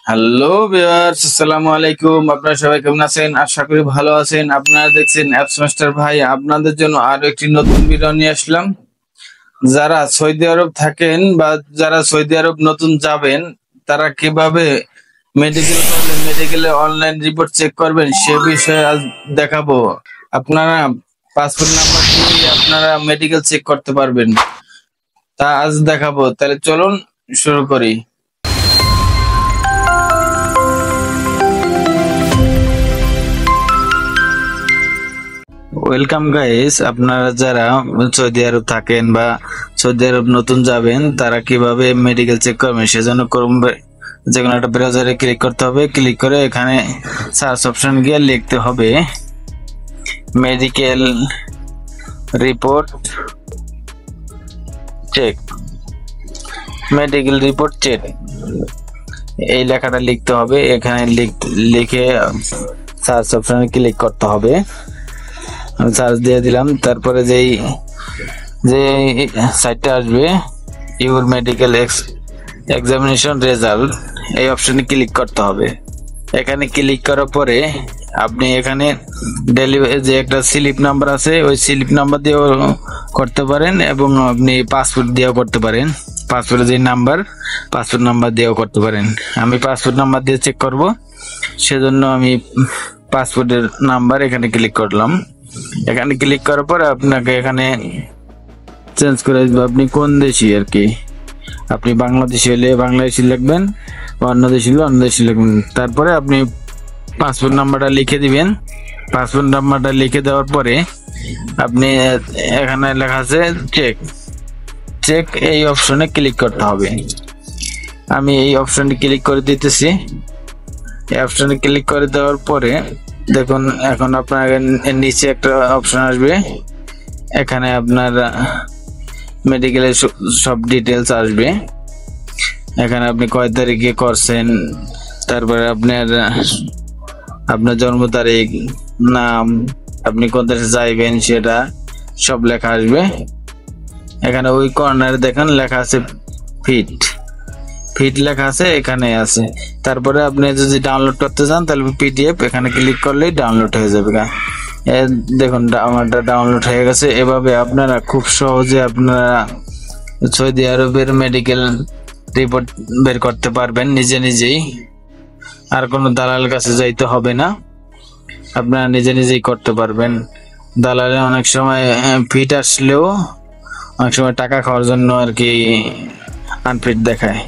Hello viewers, আসসালামু আলাইকুম। আপনারা সবাই কেমন আছেন? আশা করি ভালো আছেন। আপনারা দেখছেন অ্যাপস মাস্টার ভাই। আপনাদের জন্য আরো একটি নতুন ভিডিও নিয়ে আসলাম। যারা সৌদি আরব থাকেন বা যারা সৌদি আরব নতুন যাবেন, তারা কিভাবে মেডিকেলে অনলাইন রিপোর্ট চেক করবেন সে বিষয়ে আজ দেখাবো। আপনারা পাসপোর্ট নাম্বার দিয়ে আপনারা মেডিকেল চেক করতে পারবেন, তা আজ দেখাবো। তাহলে চলুন শুরু করি। ওয়েলকাম গাইস, আপনারা যারা সৌদি আরব থাকেন বা সৌদি আরব নতুন যাবেন তারা কিভাবে মেডিকেল চেক করবেন সেজন্য যে কোনো একটা ব্রাউজারে ক্লিক করতে হবে। ক্লিক করে এখানে সার্চ অপশন গিয়ে লিখতে হবে medical report check. Medical report check এই লেখাটা লিখতে হবে। এখানে লিখে সার্চ অপশনে ক্লিক করতে হবে। আমি সার্চ দিয়ে দিলাম। তারপরে যে সাইটটা আসবে ইউর মেডিকেল এক্সামিনেশন রেজাল্ট, এই অপশনে ক্লিক করতে হবে। এখানে ক্লিক করার পরে আপনি এখানে ডেলিভারি যে একটা স্লিপ নাম্বার আছে ওই স্লিপ নাম্বার দিয়েও করতে পারেন এবং আপনি পাসপোর্ট দিয়েও করতে পারেন। পাসপোর্টের যে পাসপোর্ট নাম্বার দিয়েও করতে পারেন। আমি পাসপোর্ট নাম্বার দিয়ে চেক করব, সেজন্য আমি পাসপোর্টের নাম্বার এখানে ক্লিক করলাম। এখানে ক্লিক করার পর আপনাকে এখানে চেঞ্জ করে আসবে আপনি কোন দেশি আর কি। আপনি বাংলাদেশি হলে বাংলাদেশি লিখবেন, অন্য দেশি হলে অন্য দেশি লিখবেন। তারপরে আপনি পাসপোর্ট নাম্বারটা লিখে দিবেন। পাসপোর্ট নাম্বারটা লিখে দেওয়ার পরে আপনি এখানে লেখা আছে চেক এই অপশনে ক্লিক করতে হবে। আমি এই অপশনে ক্লিক করে দিতেছি। এই অপশনে ক্লিক করে দেওয়ার পরে দেখুন এখন আপনার নিচে একটা অপশন আসবে। এখানে আপনার মেডিকেলের সব ডিটেলস আসবে। এখানে আপনি কয় তারিখে করছেন, তারপরে আপনার জন্ম তারিখ, নাম, আপনি কোন দেশে যাইবেন সেটা সব লেখা আসবে। এখানে ওই কর্নারে দেখেন লেখা আছে ফিট লেখা আছে, এখানে আছে। তারপরে আপনি যদি ডাউনলোড করতে চান তাহলে পিডিএফ এখানে ক্লিক করলেই ডাউনলোড হয়ে যাবে। দেখুন আমারটা ডাউনলোড হয়ে গেছে। এভাবে আপনারা খুব সহজে আপনারা সৌদি আরবের মেডিকেল রিপোর্ট বের করতে পারবেন নিজেই। আর কোনো দালাল কাছে যাইতে হবে না, আপনারা নিজেই করতে পারবেন। দালালে অনেক সময় ফিট আসলেও অনেক সময় টাকা খাওয়ার জন্য আর কি আনফিট দেখায়।